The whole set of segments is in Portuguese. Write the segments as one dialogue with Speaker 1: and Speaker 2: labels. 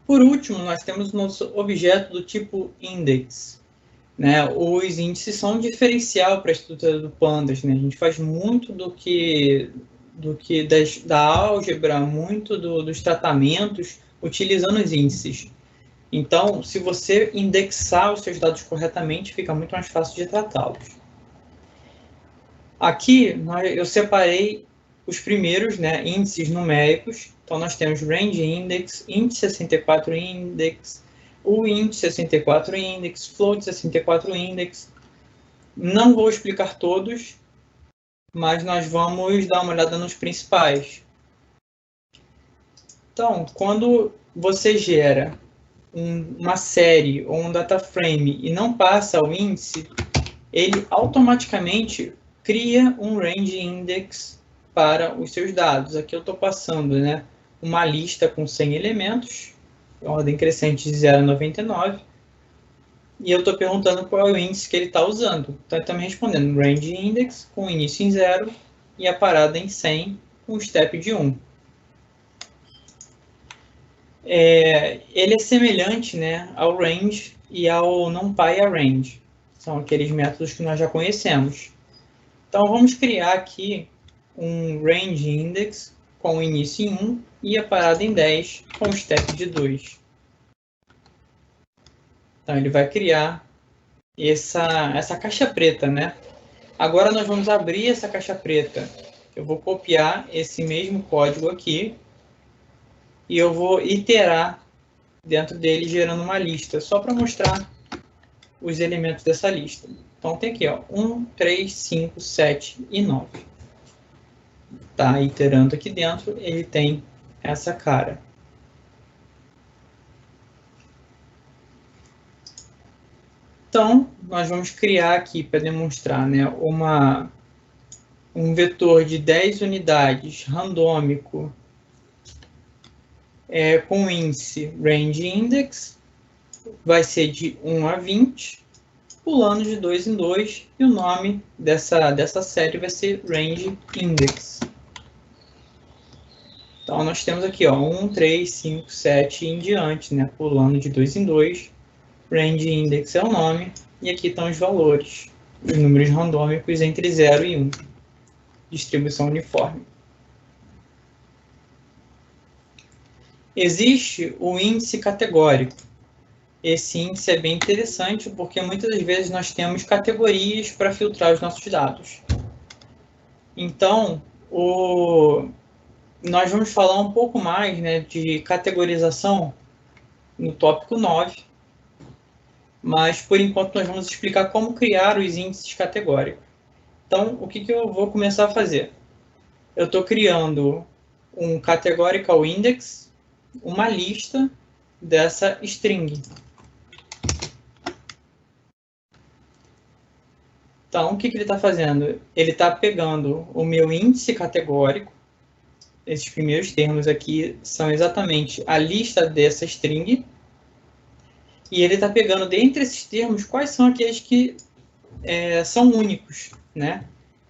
Speaker 1: Por último, nós temos o nosso objeto do tipo index. Né? Os índices são um diferencial para a estrutura do Pandas. Né? A gente faz muito da álgebra, muito dos tratamentos, utilizando os índices. Então, se você indexar os seus dados corretamente, fica muito mais fácil de tratá-los. Aqui, eu separei os primeiros, né, índices numéricos. Então, nós temos Range Index, Índice 64 Index, o Índice 64 Index, Float 64 Index. Não vou explicar todos, mas nós vamos dar uma olhada nos principais. Então, quando você gera uma série ou um data frame e não passa o índice, ele automaticamente cria um range index para os seus dados. Aqui eu estou passando, né, uma lista com 100 elementos, ordem crescente de 0 a 99, e eu estou perguntando qual é o índice que ele está usando. Então, ele está me respondendo range index com início em 0 e a parada em 100 com o step de 1. Ele é semelhante, né, ao range e ao NumPy arrange. São aqueles métodos que nós já conhecemos. Então, vamos criar aqui um range index com início em 1 e a parada em 10 com step de 2. Então, ele vai criar essa caixa preta, né? Agora, nós vamos abrir essa caixa preta. Eu vou copiar esse mesmo código aqui e eu vou iterar dentro dele, gerando uma lista, só para mostrar os elementos dessa lista. Então, tem aqui, ó, 1, 3, 5, 7 e 9. Tá iterando aqui dentro, ele tem essa cara. Então, nós vamos criar aqui para demonstrar, né, um vetor de 10 unidades randômico com índice range index, vai ser de 1 a 20, pulando de 2 em 2, e o nome dessa série vai ser range index. Então, nós temos aqui, ó, 1, 3, 5, 7 e em diante, né, pulando de 2 em 2. Range index é o nome, e aqui estão os valores, os números randômicos entre 0 e 1. Distribuição uniforme. Existe o índice categórico. Esse índice é bem interessante porque muitas das vezes nós temos categorias para filtrar os nossos dados. Então, nós vamos falar um pouco mais, né, de categorização no tópico 9, mas por enquanto nós vamos explicar como criar os índices categóricos. Então, o que eu vou começar a fazer? Eu estou criando um categorical index, uma lista dessa string. Então, o que ele está fazendo? Ele está pegando o meu índice categórico. Esses primeiros termos aqui são exatamente a lista dessa string. E ele está pegando dentre esses termos quais são aqueles que são únicos, né?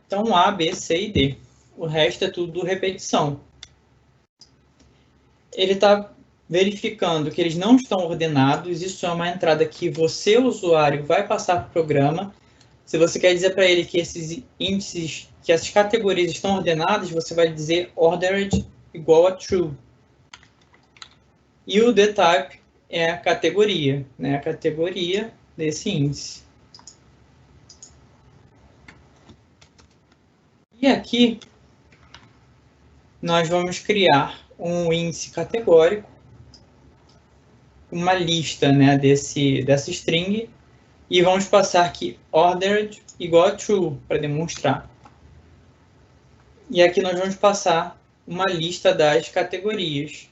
Speaker 1: Então, A, B, C e D. O resto é tudo repetição. Ele está verificando que eles não estão ordenados. Isso é uma entrada que você, usuário, vai passar para o programa. Se você quer dizer para ele que esses índices, que essas categorias estão ordenadas, você vai dizer ordered igual a true. E o dtype é a categoria, né? A categoria desse índice. E aqui nós vamos criar um índice categórico, uma lista, né, dessa string, e vamos passar aqui ordered igual a true para demonstrar. E aqui nós vamos passar uma lista das categorias.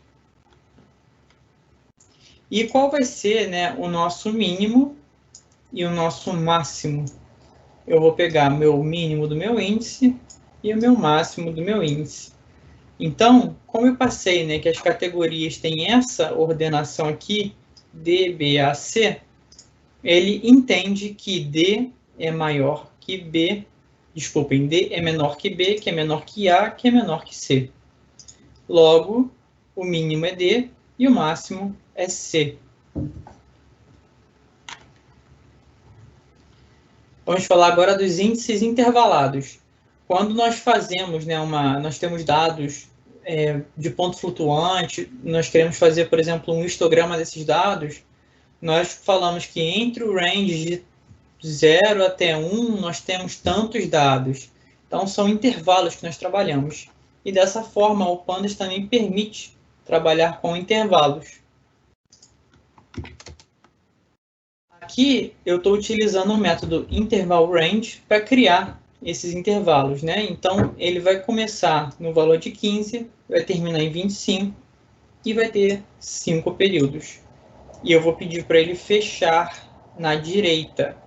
Speaker 1: E qual vai ser, né, o nosso mínimo e o nosso máximo? Eu vou pegar meu mínimo do meu índice e o meu máximo do meu índice. Então, como eu passei, né, que as categorias têm essa ordenação aqui, D, B, A, C, ele entende que D é maior que B, desculpem, D é menor que B, que é menor que A, que é menor que C. Logo, o mínimo é D e o máximo é C. Vamos falar agora dos índices intervalados. Quando nós fazemos, né, nós temos dados de ponto flutuante, nós queremos fazer, por exemplo, um histograma desses dados, nós falamos que entre o range de 0 até 1, nós temos tantos dados. Então, são intervalos que nós trabalhamos. E dessa forma, o Pandas também permite trabalhar com intervalos. Aqui, eu estou utilizando o método interval range para criar esses intervalos, né? Então, ele vai começar no valor de 15, vai terminar em 25 e vai ter 5 períodos. E eu vou pedir para ele fechar na direita,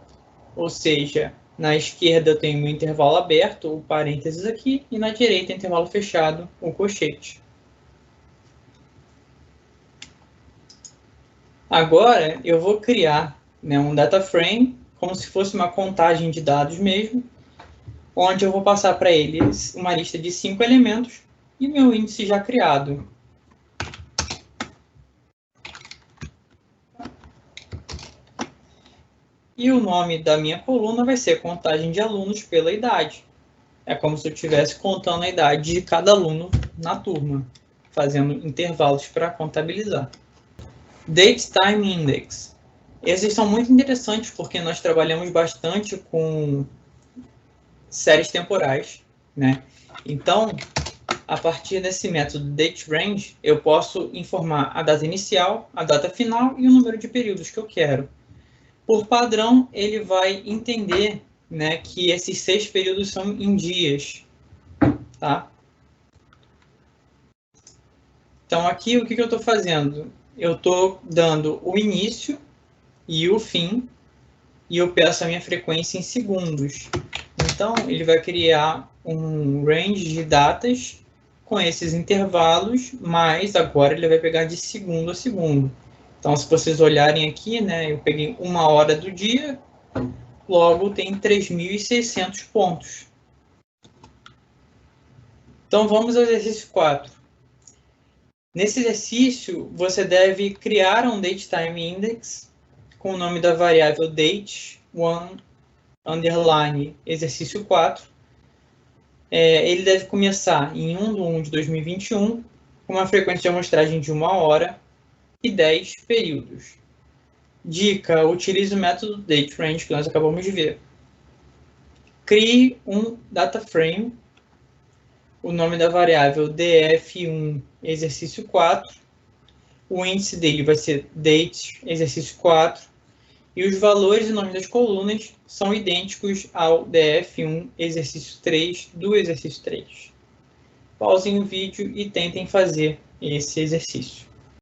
Speaker 1: ou seja, na esquerda eu tenho o intervalo aberto, o parênteses aqui, e na direita intervalo fechado, o colchete. Agora eu vou criar, né, um data frame, como se fosse uma contagem de dados mesmo, onde eu vou passar para eles uma lista de 5 elementos e meu índice já criado. E o nome da minha coluna vai ser contagem de alunos pela idade. É como se eu estivesse contando a idade de cada aluno na turma, fazendo intervalos para contabilizar. Date Time Index. Esses são muito interessantes porque nós trabalhamos bastante com séries temporais, né? Então, a partir desse método DateRange, eu posso informar a data inicial, a data final e o número de períodos que eu quero. Por padrão, ele vai entender, né, que esses 6 períodos são em dias, tá? Então, aqui, o que eu estou fazendo? Eu estou dando o início e o fim, e eu peço a minha frequência em segundos. Então, ele vai criar um range de datas com esses intervalos, mas agora ele vai pegar de segundo a segundo. Então, se vocês olharem aqui, né, eu peguei 1 hora do dia, logo tem 3.600 pontos. Então, vamos ao exercício 4. Nesse exercício, você deve criar um DateTime Index com o nome da variável date1 underline exercício 4. Ele deve começar em 1/1 de 2021, com uma frequência de amostragem de 1 hora e 10 períodos. Dica: utilize o método DateRange que nós acabamos de ver. Crie um data frame, o nome da variável df1 exercício 4, o índice dele vai ser date exercício 4, e os valores e nomes das colunas são idênticos ao df1 exercício 3 do exercício 3. Pausem o vídeo e tentem fazer esse exercício.